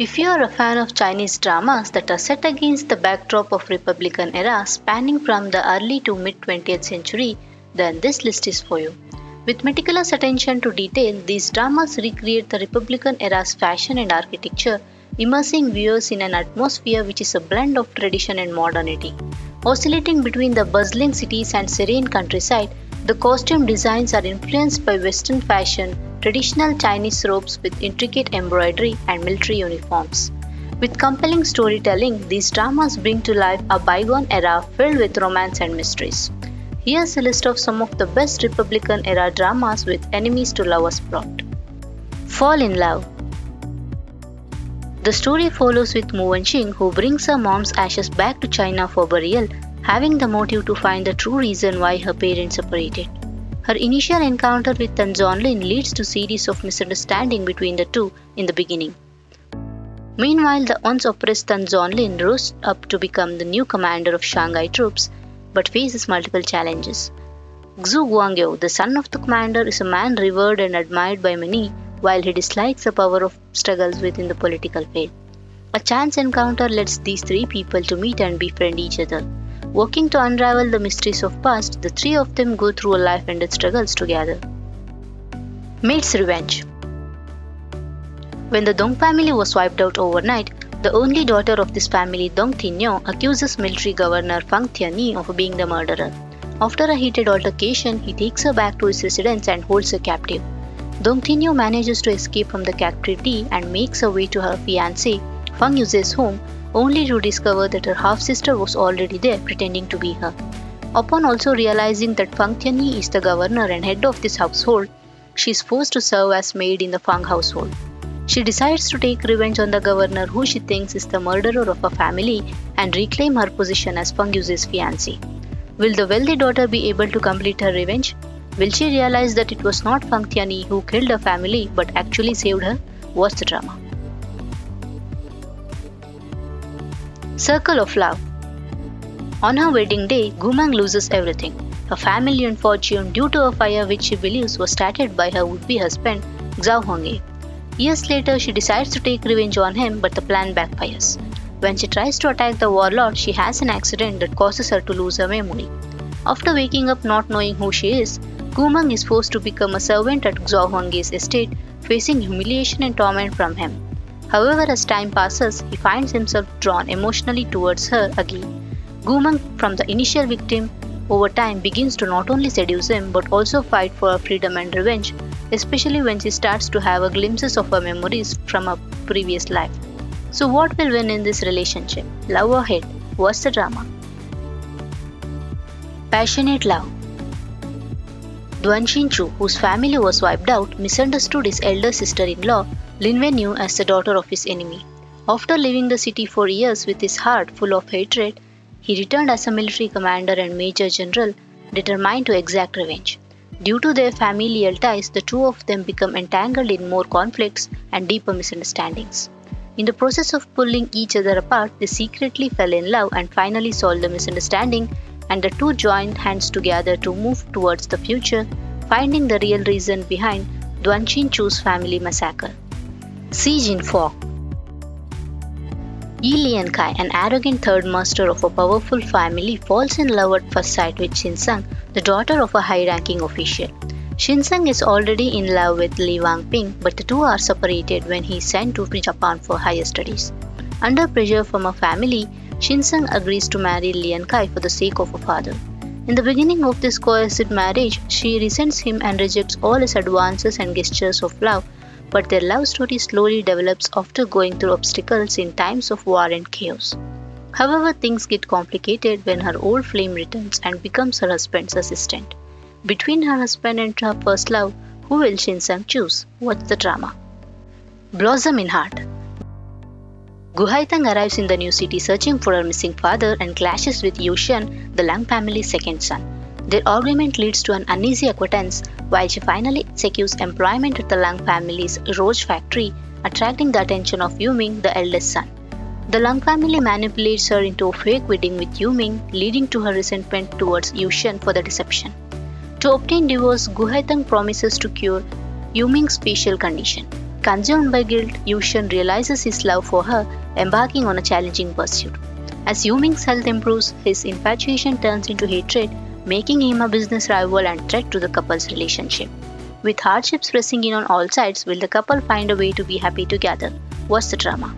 If you are a fan of Chinese dramas that are set against the backdrop of Republican era spanning from the early to mid 20th century, then this list is for you. With meticulous attention to detail, these dramas recreate the Republican era's fashion and architecture, immersing viewers in an atmosphere which is a blend of tradition and modernity. Oscillating between the bustling cities and serene countryside, the costume designs are influenced by Western fashion, traditional Chinese robes with intricate embroidery, and military uniforms. With compelling storytelling, these dramas bring to life a bygone era filled with romance and mysteries. Here's a list of some of the best Republican era dramas with enemies to lovers plot. Fall in Love. The story follows with Mu Wenxing, who brings her mom's ashes back to China for burial, having the motive to find the true reason why her parents separated. Her initial encounter with Tan Zonlin leads to a series of misunderstandings between the two in the beginning. Meanwhile, the once oppressed Tan Zonlin rose up to become the new commander of Shanghai troops, but faces multiple challenges. Xu Guangyu, the son of the commander, is a man revered and admired by many, while he dislikes the power of struggles within the political field. A chance encounter leads these three people to meet and befriend each other. Working to unravel the mysteries of past, the three of them go through a life-ended struggles together. Maid's Revenge. When the Dong family was wiped out overnight, the only daughter of this family, Dong Tinyo, accuses military governor Fang Tianyi of being the murderer. After a heated altercation, he takes her back to his residence and holds her captive. Dong Tinyo manages to escape from the captivity and makes her way to her fiancé, Fang Yuze's home, only to discover that her half-sister was already there pretending to be her. Upon also realizing that Fang Tianyi is the governor and head of this household, she is forced to serve as maid in the Fang household. She decides to take revenge on the governor, who she thinks is the murderer of her family, and reclaim her position as Fang Yuze's fiancé. Will the wealthy daughter be able to complete her revenge? Will she realize that it was not Fang Tianyi who killed her family but actually saved her? Watch the drama. Circle of Love. On her wedding day, Gumang loses everything, her family and fortune, due to a fire which she believes was started by her would-be husband, Zhao Hongye. Years later, she decides to take revenge on him, but the plan backfires. When she tries to attack the warlord, she has an accident that causes her to lose her memory. After waking up not knowing who she is, Gumang is forced to become a servant at Zhao Hongye's estate, facing humiliation and torment from him. However, as time passes, he finds himself drawn emotionally towards her again. Gumang, from the initial victim, over time begins to not only seduce him but also fight for her freedom and revenge, especially when she starts to have glimpses of her memories from her previous life. So what will win in this relationship? Love or hate? What's the drama? Passionate Love. Duan Xinchu, whose family was wiped out, misunderstood his elder sister-in-law, Lin Wenyu, as the daughter of his enemy. After leaving the city for years with his heart full of hatred, he returned as a military commander and major general, determined to exact revenge. Due to their familial ties, the two of them become entangled in more conflicts and deeper misunderstandings. In the process of pulling each other apart, they secretly fell in love and finally solved the misunderstanding, and the two joined hands together to move towards the future, finding the real reason behind Duan Xinchu's family massacre. Siege in Fog. Yi Liankai, an arrogant third master of a powerful family, falls in love at first sight with Xinseng, the daughter of a high-ranking official. Xinseng is already in love with Li Wangping, but the two are separated when he is sent to Japan for higher studies. Under pressure from her family, Xinseng agrees to marry Liankai for the sake of her father. In the beginning of this coerced marriage, she resents him and rejects all his advances and gestures of love, but their love story slowly develops after going through obstacles in times of war and chaos. However, things get complicated when her old flame returns and becomes her husband's assistant. Between her husband and her first love, who will Xinseng choose? What's the drama? Blossom in Heart. Gu Haitang arrives in the new city searching for her missing father and clashes with Yu Shen, the Lang family's second son. Their argument leads to an uneasy acquaintance while she finally secures employment at the Lang family's Rouge factory, attracting the attention of Yu Ming, the eldest son. The Lang family manipulates her into a fake wedding with Yu Ming, leading to her resentment towards Yu Shen for the deception. To obtain divorce, Gu Haitang promises to cure Yu Ming's facial condition. Consumed by guilt, Yushan realizes his love for her, embarking on a challenging pursuit. As Yuming's health improves, his infatuation turns into hatred, making him a business rival and threat to the couple's relationship. With hardships pressing in on all sides, will the couple find a way to be happy together? What's the drama?